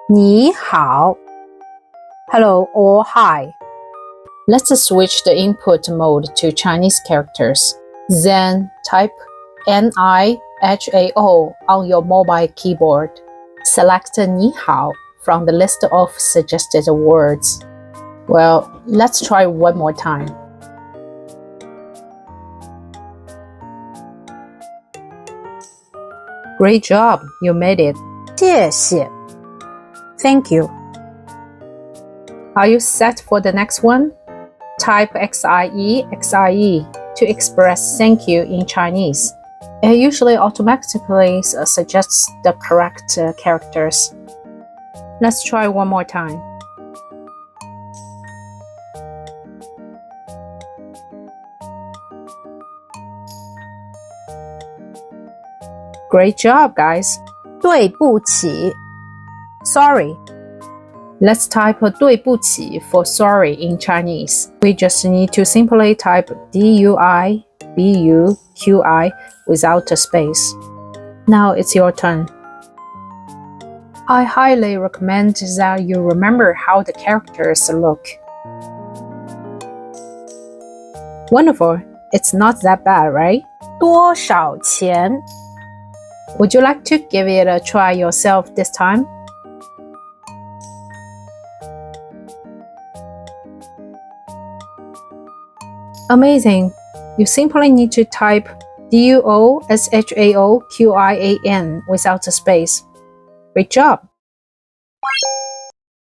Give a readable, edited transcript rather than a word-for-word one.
你好 Hello or hi. Let's switch the input mode to Chinese characters. Then type NIHAO on your mobile keyboard. Select 你好 from the list of suggested words. Well, let's try one more time. Great job, you made it. 谢谢 Thank you. Are you set for the next one? Type XIE to express thank you in Chinese. It usually automatically suggests the correct characters. Let's try one more time. Great job, guys. 对不起 Sorry. Let's type 对不起 for sorry in Chinese. We just need to simply type DUI, BUQI without a space. Now it's your turn. I highly recommend that you remember how the characters look. Wonderful. It's not that bad, right? 多少钱 Would you like to give it a try yourself this time? Amazing! You simply need to type DUOSHAOQIAN without a space. Great job!